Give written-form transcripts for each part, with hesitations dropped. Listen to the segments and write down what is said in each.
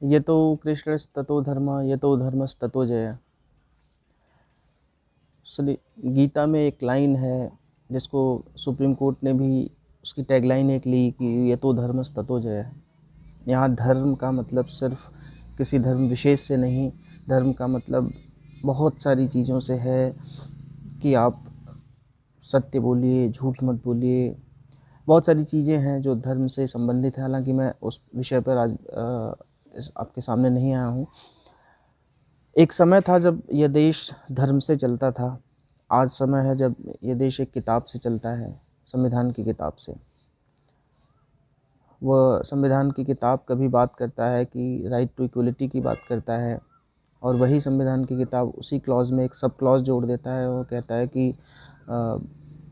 यतो कृष्णस्ततो धर्मः यतो धर्मस्ततो जयः। श्री गीता में एक लाइन है जिसको सुप्रीम कोर्ट ने भी उसकी टैगलाइन एक ली कि यतो धर्मस्ततो जयः। यहाँ धर्म का मतलब सिर्फ किसी धर्म विशेष से नहीं, धर्म का मतलब बहुत सारी चीज़ों से है कि आप सत्य बोलिए, झूठ मत बोलिए। बहुत सारी चीज़ें हैं जो धर्म से संबंधित हैं। हालांकि मैं उस विषय पर आज आपके सामने नहीं आया हूँ। एक समय था जब यह देश धर्म से चलता था। आज समय है जब यह देश एक किताब से चलता है, संविधान की किताब से। वह संविधान की किताब कभी बात करता है कि राइट टू इक्वलिटी की बात करता है, और वही संविधान की किताब उसी क्लॉज में एक सब क्लॉज जोड़ देता है और कहता है कि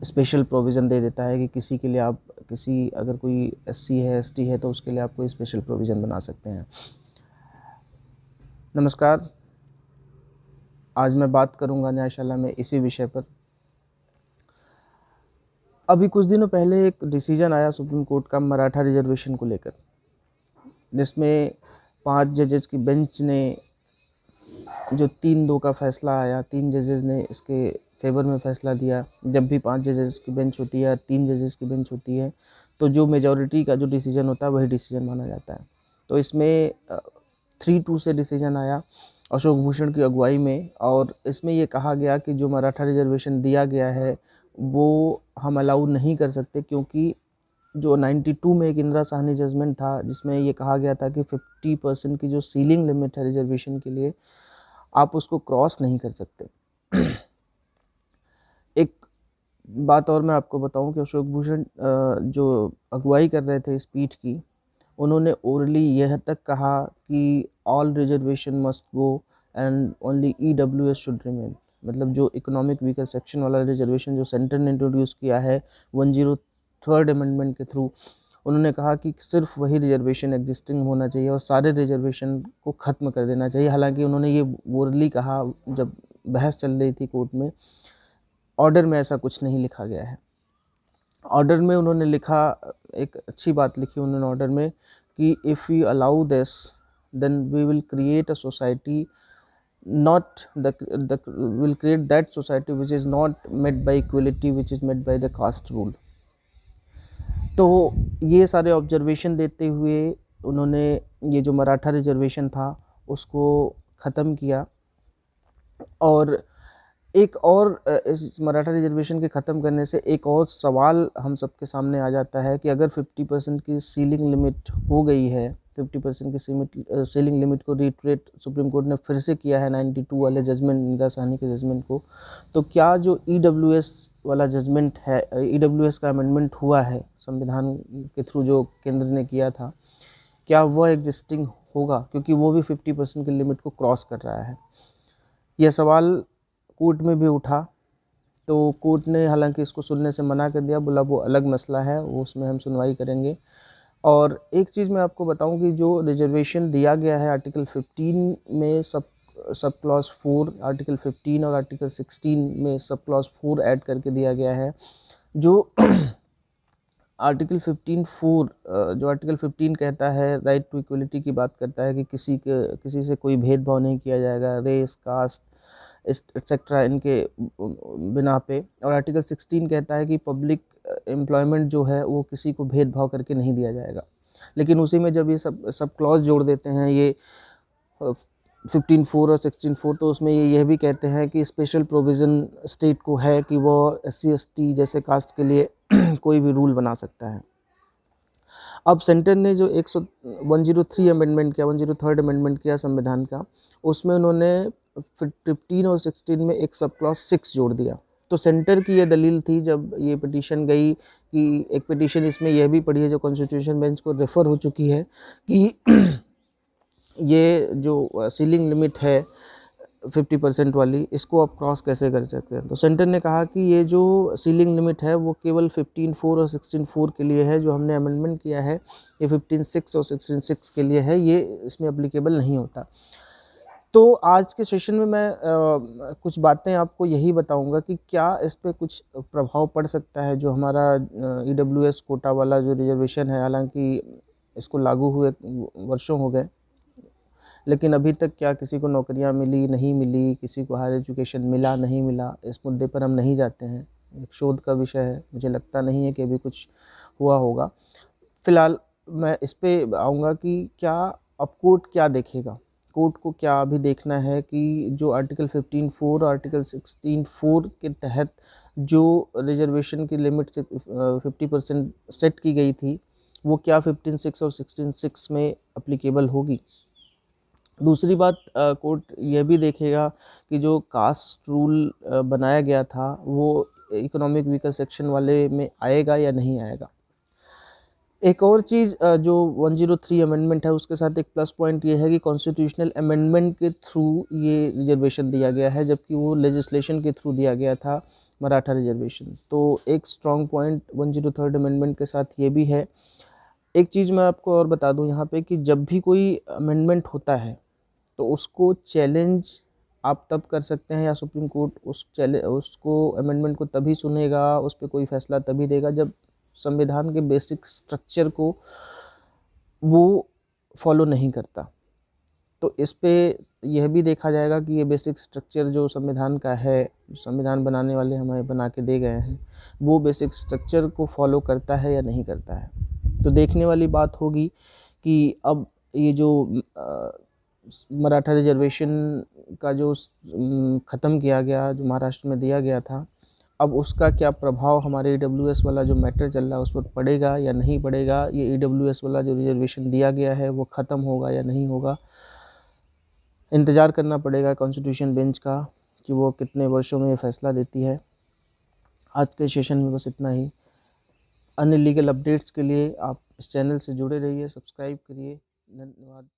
स्पेशल प्रोविज़न दे देता है कि किसी के लिए आप अगर कोई एससी है, एसटी है, तो उसके लिए आप कोई स्पेशल प्रोविज़न बना सकते हैं। नमस्कार, आज मैं बात करूंगा न्यायशाला में इसी विषय पर। अभी कुछ दिनों पहले एक डिसीजन आया सुप्रीम कोर्ट का मराठा रिजर्वेशन को लेकर, जिसमें 5 जजेस की बेंच ने जो 3-2 का फैसला आया, 3 जजेस ने इसके फेवर में फ़ैसला दिया। जब भी 5 जजेस की बेंच होती है, 3 जजेस की बेंच होती है, तो जो मेजॉरिटी का जो डिसीजन होता है वही डिसीजन माना जाता है। तो इसमें 3-2 से डिसीजन आया अशोक भूषण की अगुवाई में, और इसमें ये कहा गया कि जो मराठा रिजर्वेशन दिया गया है वो हम अलाउ नहीं कर सकते, क्योंकि जो 92 में एक इंदिरा साहनी जजमेंट था जिसमें ये कहा गया था कि 50% की जो सीलिंग लिमिट है रिजर्वेशन के लिए, आप उसको क्रॉस नहीं कर सकते। एक बात और मैं आपको बताऊं कि अशोक भूषण जो अगुवाई कर रहे थे इस पीठ की, उन्होंने ओरली यह तक कहा कि all reservation must go and only EWS should remain. मतलब जो इकोनॉमिक वीकर सेक्शन वाला रिजर्वेशन जो सेंटर ने इंट्रोड्यूस किया है 103rd अमेंडमेंट के थ्रू, उन्होंने कहा कि सिर्फ वही रिजर्वेशन एग्जिस्टिंग होना चाहिए और सारे रिजर्वेशन को ख़त्म कर देना चाहिए। हालांकि उन्होंने ये ओरली कहा जब बहस चल रही थी कोर्ट में। ऑर्डर में ऐसा कुछ नहीं लिखा गया है। ऑर्डर में उन्होंने लिखा, एक अच्छी बात लिखी उन्होंने ऑर्डर में कि if you allow this then we will create a society not the will create that society which is not made by equality, which is made by the caste rule। तो ये सारे ऑब्जर्वेशन देते हुए उन्होंने ये जो मराठा रिजर्वेशन था उसको ख़त्म किया। और एक और इस मराठा रिजर्वेशन के ख़त्म करने से एक और सवाल हम सबके सामने आ जाता है कि अगर 50% की सीलिंग लिमिट हो गई है, 50% की सीलिंग लिमिट को रिट्रेट सुप्रीम कोर्ट ने फिर से किया है 92 वाले जजमेंट, इंदिरा साहनी के जजमेंट को, तो क्या जो ईडब्ल्यूएस वाला जजमेंट है, ईडब्ल्यूएस का अमेंडमेंट हुआ है संविधान के थ्रू जो केंद्र ने किया था, क्या वह एग्जिस्टिंग होगा, क्योंकि वो भी 50% की लिमिट को क्रॉस कर रहा है। यह सवाल कोर्ट में भी उठा, तो कोर्ट ने हालांकि इसको सुनने से मना कर दिया, बोला वो अलग मसला है, वो उसमें हम सुनवाई करेंगे। और एक चीज़ मैं आपको बताऊं कि जो रिजर्वेशन दिया गया है आर्टिकल 15 में सब क्लॉज 4, आर्टिकल 15 और आर्टिकल 16 में सब क्लॉज 4 ऐड करके दिया गया है। जो आर्टिकल 15 कहता है, राइट टू इक्वलिटी की बात करता है कि किसी से कोई भेदभाव नहीं किया जाएगा रेस, कास्ट एक्सेट्रा इनके बिना पे। और आर्टिकल 16 कहता है कि पब्लिक एम्प्लॉयमेंट जो है वो किसी को भेदभाव करके नहीं दिया जाएगा। लेकिन उसी में जब ये सब क्लॉज जोड़ देते हैं, ये 15(4) और 16(4), तो उसमें ये यह भी कहते हैं कि स्पेशल प्रोविज़न स्टेट को है कि वो SC ST जैसे कास्ट के लिए कोई भी रूल बना सकता है। अब सेंटर ने जो 103 अमेंडमेंट किया, 103rd अमेंडमेंट किया संविधान का, उसमें उन्होंने 15 और 16 में एक सब क्लॉज 6 जोड़ दिया। तो सेंटर की ये दलील थी जब ये पिटीशन गई, कि एक पिटीशन इसमें यह भी पड़ी है जो कॉन्स्टिट्यूशन बेंच को रेफ़र हो चुकी है कि ये जो सीलिंग लिमिट है 50% वाली, इसको आप क्रॉस कैसे कर सकते हैं। तो सेंटर ने कहा कि ये जो सीलिंग लिमिट है वो केवल 15(4) और 16(4) के लिए है। जो हमने अमेंडमेंट किया है ये 15(6) और 16(6) के लिए है, ये इसमें अप्लीकेबल नहीं होता। तो आज के सेशन में मैं कुछ बातें आपको यही बताऊंगा कि क्या इस पे कुछ प्रभाव पड़ सकता है। जो हमारा EWS कोटा वाला जो रिजर्वेशन है, हालांकि इसको लागू हुए वर्षों हो गए, लेकिन अभी तक क्या किसी को नौकरियां मिली नहीं मिली, किसी को हायर एजुकेशन मिला नहीं मिला, इस मुद्दे पर हम नहीं जाते हैं, एक शोध का विषय है, मुझे लगता नहीं है कि अभी कुछ हुआ होगा। फ़िलहाल मैं इस पे आऊँगा कि क्या अब कोर्ट क्या देखेगा। कोर्ट को क्या अभी देखना है कि जो आर्टिकल 15(4) आर्टिकल 16(4) के तहत जो रिजर्वेशन की लिमिट से 50% सेट की गई थी, वो क्या 15(6) और 16(6) में अप्लीकेबल होगी। दूसरी बात, कोर्ट यह भी देखेगा कि जो कास्ट रूल बनाया गया था वो इकोनॉमिक वीकर सेक्शन वाले में आएगा या नहीं आएगा। एक और चीज़ जो 103 अमेंडमेंट है उसके साथ एक प्लस पॉइंट ये है कि कॉन्स्टिट्यूशनल अमेंडमेंट के थ्रू ये रिजर्वेशन दिया गया है, जबकि वो लेजिस्लेशन के थ्रू दिया गया था मराठा रिजर्वेशन। तो एक स्ट्रॉन्ग पॉइंट 103 अमेंडमेंट के साथ ये भी है। एक चीज़ मैं आपको और बता दूं यहाँ पे कि जब भी कोई अमेंडमेंट होता है तो उसको चैलेंज आप तब कर सकते हैं, या सुप्रीम कोर्ट उसको अमेंडमेंट को तभी सुनेगा, उस पर कोई फैसला तभी देगा जब संविधान के बेसिक स्ट्रक्चर को वो फॉलो नहीं करता। तो इस पे यह भी देखा जाएगा कि ये बेसिक स्ट्रक्चर जो संविधान का है, संविधान बनाने वाले हमें बना के दे गए हैं, वो बेसिक स्ट्रक्चर को फॉलो करता है या नहीं करता है। तो देखने वाली बात होगी कि अब ये जो मराठा रिजर्वेशन का जो ख़त्म किया गया, जो महाराष्ट्र में दिया गया था, अब उसका क्या प्रभाव हमारे EWS वाला जो मैटर चल रहा है उस पर पड़ेगा या नहीं पड़ेगा। ये EWS वाला जो रिजर्वेशन दिया गया है वो ख़त्म होगा या नहीं होगा, इंतज़ार करना पड़ेगा कॉन्स्टिट्यूशन बेंच का कि वो कितने वर्षों में ये फैसला देती है। आज के सेशन में बस इतना ही। अन्य लीगल अपडेट्स के लिए आप इस चैनल से जुड़े रहिए, सब्सक्राइब करिए। धन्यवाद।